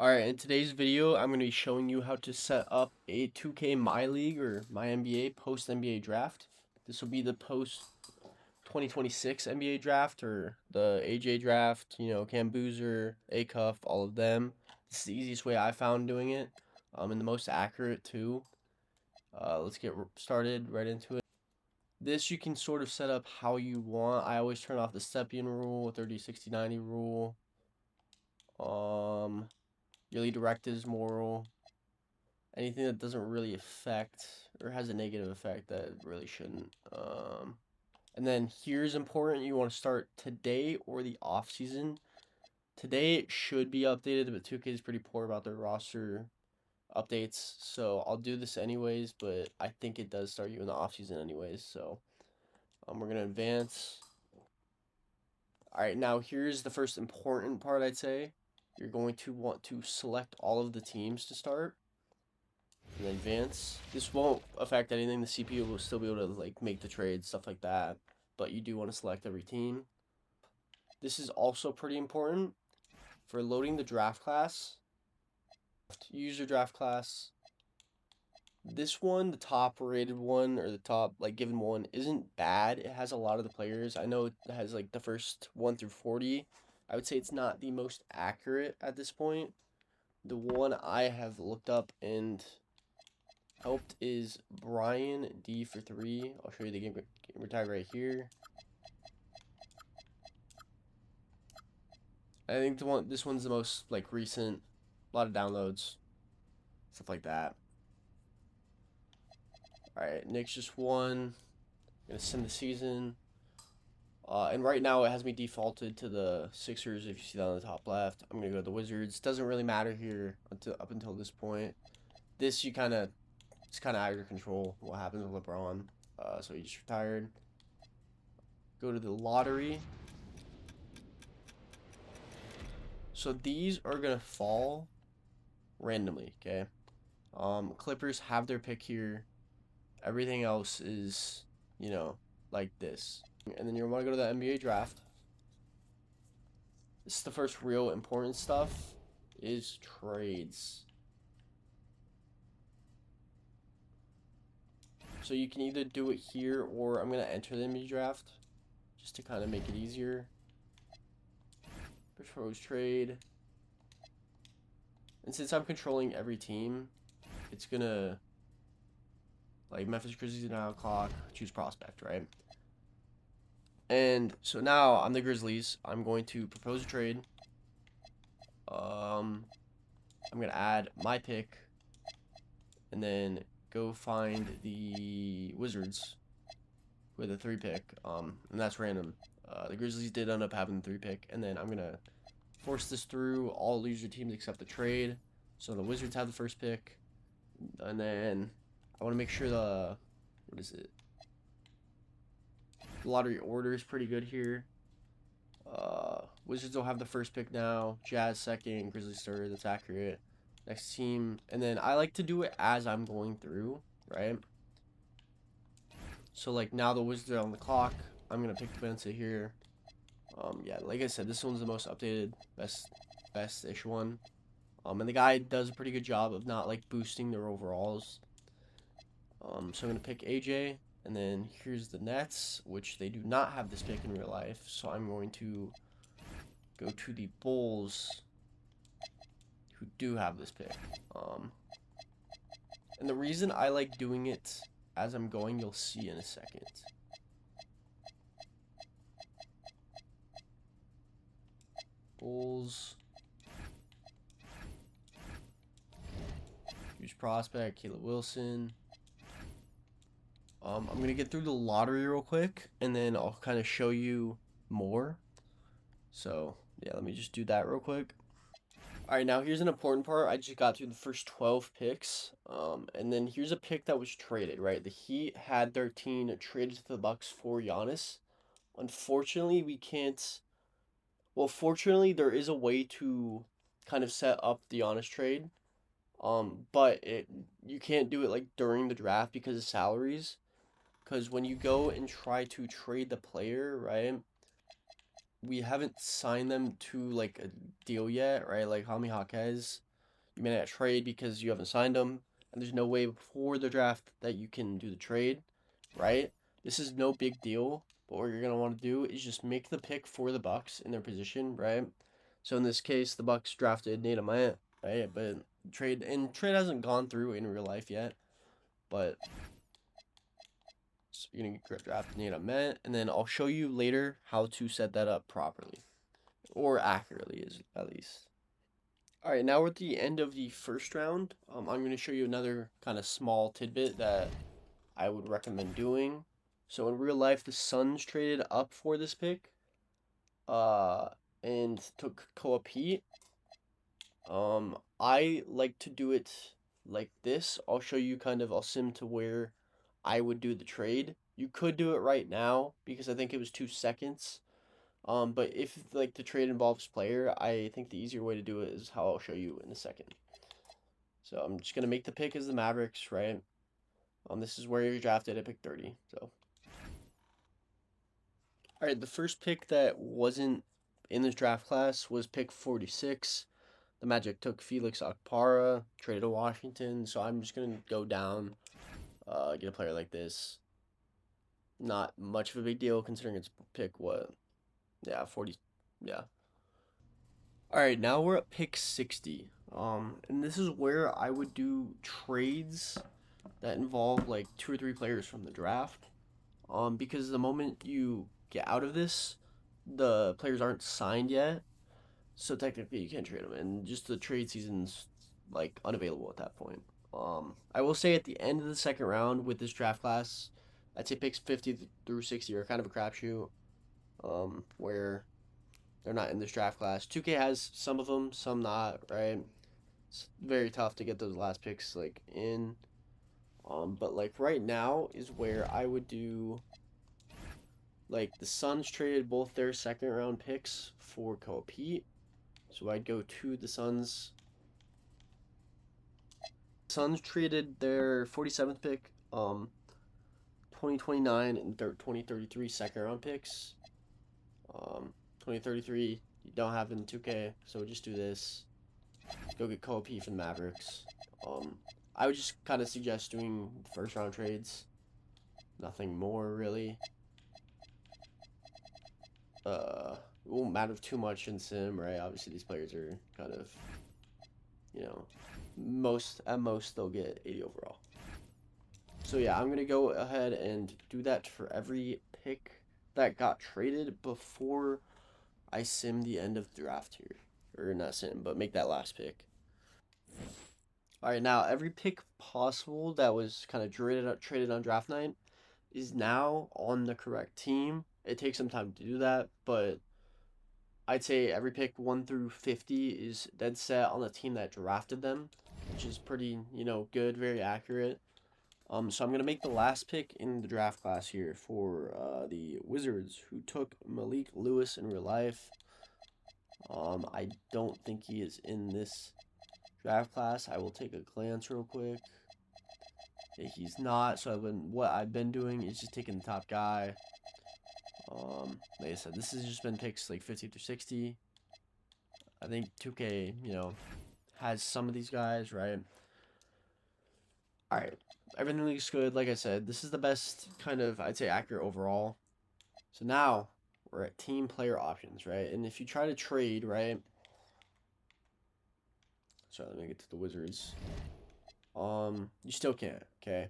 Alright, in today's video, I'm going to be showing you how to set up a 2k MyLeague or MyNBA post-NBA draft. This will be the post-2026 NBA draft or the AJ draft, Cam Boozer, A-Cuff, all of them. This is the easiest way I found doing it, and the most accurate too. Let's get started right into it. This you can sort of set up how you want. I always turn off the Stepien rule, 30, 60, 90 rule. Yearly directives, moral, anything that doesn't really affect or has a negative effect that really shouldn't. And then here's important: you want to start today or the off season. Today it should be updated, but 2K is pretty poor about their roster updates, so I'll do this anyways. But I think it does start you in the off season anyways. So we're gonna advance. All right, now here's the first important part. I'd say you're going to want to select all of the teams to start and advance. This won't affect anything. The CPU will still be able to make the trades, stuff like that, but you do want to select every team. This is also pretty important for loading the draft class. Use your draft class. This one, the top rated one, or the top given one, isn't bad. It has a lot of the players. I know it has the first 1 through 40. I would say it's not the most accurate at this point. The one I have looked up and helped is Brian D for 3. I'll show you the gamer tag right here. I think this one's the most recent. A lot of downloads, stuff like that. All right, Knicks just won. I'm gonna send the season. And right now it has me defaulted to the Sixers. If you see that on the top left, I'm gonna go to the Wizards. Doesn't really matter here up until this point. This it's kind of out of your control. What happens with LeBron? So he just retired. Go to the lottery. So these are gonna fall randomly, okay? Clippers have their pick here. Everything else is, like this. And then you want to go to the NBA draft. This is the first real important stuff, is trades. So you can either do it here, or I'm going to enter the NBA draft just to kind of make it easier. Propose trade. And since I'm controlling every team, it's going to, Memphis Grizzlies now clock, choose prospect, right? And so now I'm the Grizzlies. I'm going to propose a trade. I'm going to add my pick and then go find the Wizards with a 3 pick. And that's random. The Grizzlies did end up having the 3 pick, and then I'm going to force this through. All loser teams accept the trade. So the Wizards have the first pick. And then I want to make sure the, the lottery order is pretty good here. Wizards will have the first pick now. Jazz second. Grizzlies third. That's accurate. Next team. And then I like to do it as I'm going through, right? So now the Wizards are on the clock. I'm going to pick the Benson here. Yeah, like I said, this one's the most updated, best-ish one. And the guy does a pretty good job of not boosting their overalls. So I'm going to pick AJ. And then here's the Nets, which they do not have this pick in real life. So I'm going to go to the Bulls, who do have this pick. And the reason I like doing it as I'm going, you'll see in a second. Bulls. Huge prospect, Caleb Wilson. I'm going to get through the lottery real quick, and then I'll kind of show you more. So, yeah, let me just do that real quick. Alright, now here's an important part. I just got through the first 12 picks. And then here's a pick that was traded, right? The Heat had 13 traded to the Bucks for Giannis. Unfortunately, we can't... Well, fortunately, there is a way to kind of set up the Giannis trade. But you can't do it during the draft because of salaries. Because when you go and try to trade the player, right, we haven't signed them to a deal yet, right? Like Jaime Jaquez, You may not trade because you haven't signed them, and there's no way before the draft that you can do the trade, right? This is no big deal. But what you're gonna want to do is just make the pick for the Bucks in their position, right? So in this case, the Bucks drafted Nate Maya, right? But trade hasn't gone through in real life yet, but so you're gonna draft Nate Maya, and then I'll show you later how to set that up properly or accurately, is at least. All right, now we're at the end of the first round. I'm going to show you another kind of small tidbit that I would recommend doing. So in real life, the Suns traded up for this pick, uh, and took Koa Pete. I like to do it like this. I'll show you I'll sim to where I would do the trade. You could do it right now because I think it was 2 seconds. But if like the trade involves player, I think the easier way to do it is how I'll show you in a second. So I'm just gonna make the pick as the Mavericks, right? This is where you're drafted at pick 30. So, all right, the first pick that wasn't in this draft class was pick 46. The Magic took Felix Okpara, traded to Washington. So I'm just gonna go down, get a player like this. Not much of a big deal considering it's pick what? Yeah, 40. Yeah. All right, now we're at pick 60. And this is where I would do trades that involve like 2 or 3 players from the draft. Because the moment you get out of this, the players aren't signed yet, so technically you can't trade them, and just the trade season's like unavailable at that point. I will say at the end of the second round with this draft class, I'd say picks 50 through 60 are kind of a crapshoot. Where they're not in this draft class. 2K has some of them, some not. Right? It's very tough to get those last picks like in. But like right now is where I would do like the Suns traded both their second round picks for Koa Pete. So I'd go to the Suns. Suns traded their 47th pick, 2029 and 2033 second round picks. 2033 you don't have in 2K, so just do this. Go get Koa Pete from the Mavericks. I would just kind of suggest doing first round trades. Nothing more really. It won't matter too much in sim, right? Obviously, these players are kind of, you know, most they'll get 80 overall. So yeah, I'm gonna go ahead and do that for every pick that got traded before I sim the end of the draft here, or not sim, but make that last pick. All right, now every pick possible that was kind of traded on draft night is now on the correct team. It takes some time to do that, but I'd say every pick 1 through 50 is dead set on the team that drafted them, which is pretty, good, very accurate. So I'm gonna make the last pick in the draft class here for the Wizards, who took Malik Lewis in real life. I don't think he is in this draft class. I will take a glance real quick. Yeah, he's not. So what I've been doing is just taking the top guy. Like I said, this has just been picks like 50 to 60. I think 2K, has some of these guys, right? All right. Everything looks good. Like I said, this is the best kind of, I'd say, accurate overall. So now we're at team player options, right? And if you try to trade, right? Sorry, let me get to the Wizards. You still can't, okay?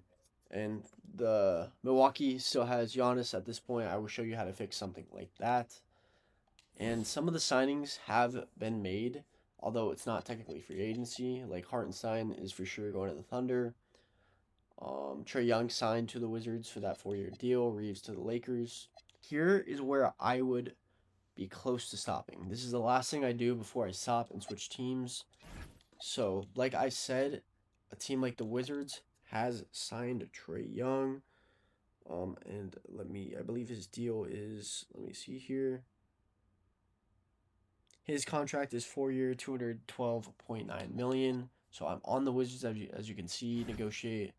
And the Milwaukee still has Giannis at this point. I will show you how to fix something like that. And some of the signings have been made, although it's not technically free agency. Like Hartenstein is for sure going to the Thunder. Trae Young signed to the Wizards for that 4-year deal. Reeves to the Lakers. Here is where I would be close to stopping. This is the last thing I do before I stop and switch teams. So, like I said, a team like the Wizards has signed Trae Young. And I believe his deal is, let me see here. His contract is 4-year, 212.9 million. So I'm on the Wizards as you can see, negotiate.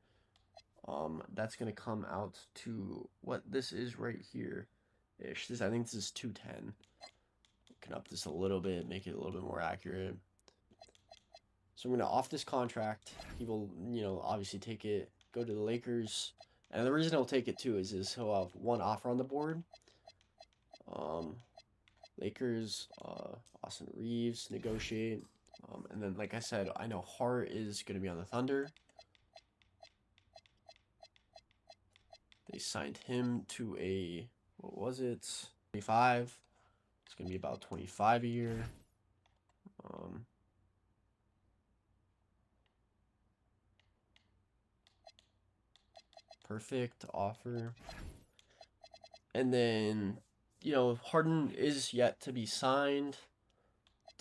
That's gonna come out to what this is right here, ish. I think this is 210. Can up this a little bit, make it a little bit more accurate. So I'm gonna off this contract. He will, obviously take it, go to the Lakers. And the reason he'll take it too is he'll have one offer on the board. Lakers, Austin Reeves, negotiate. And then, like I said, I know Hart is going to be on the Thunder. They signed him to a, what was it? 25. It's going to be about 25 a year. Perfect offer. And then, Harden is yet to be signed.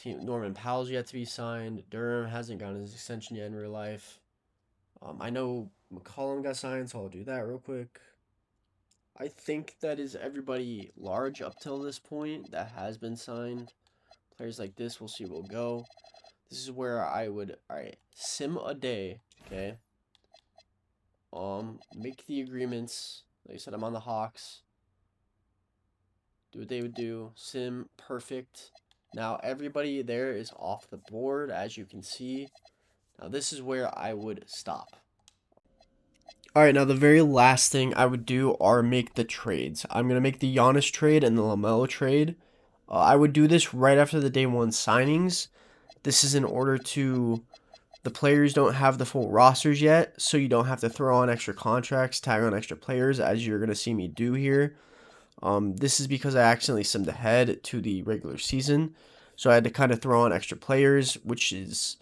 Norman Powell's yet to be signed. Durham hasn't gotten his extension yet in real life. I know McCollum got signed, so I'll do that real quick. I think that is everybody large up till this point that has been signed. Players like this, we'll see will go. This is where I would, alright, sim a day, okay? Make the agreements. Like I said, I'm on the Hawks. Do what they would do. Sim, perfect. Now, everybody there is off the board, as you can see. Now, this is where I would stop. Alright, now the very last thing I would do are make the trades. I'm going to make the Giannis trade and the LaMelo trade. I would do this right after the day one signings. This is in order to... The players don't have the full rosters yet, so you don't have to throw on extra contracts, tag on extra players, as you're going to see me do here. This is because I accidentally simmed ahead to the regular season, so I had to kind of throw on extra players, which is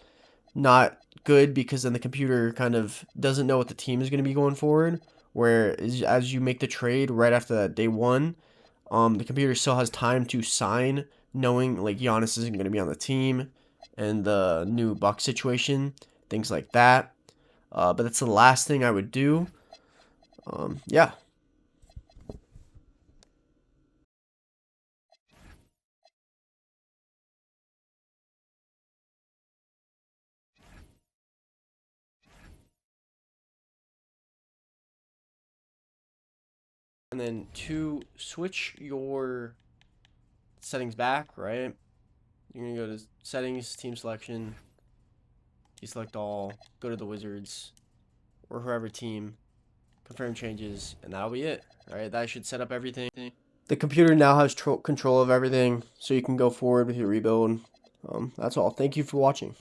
not good because then the computer kind of doesn't know what the team is going to be going forward. Where as you make the trade right after that day one, the computer still has time to sign, knowing like Giannis isn't going to be on the team and the new Buck situation, things like that. But that's the last thing I would do. Yeah. And then to switch your settings back, right? You're going to go to settings, team selection, deselect all, go to the Wizards, or whoever team, confirm changes, and that'll be it. Alright, that should set up everything. The computer now has control of everything, so you can go forward with your rebuild. That's all. Thank you for watching.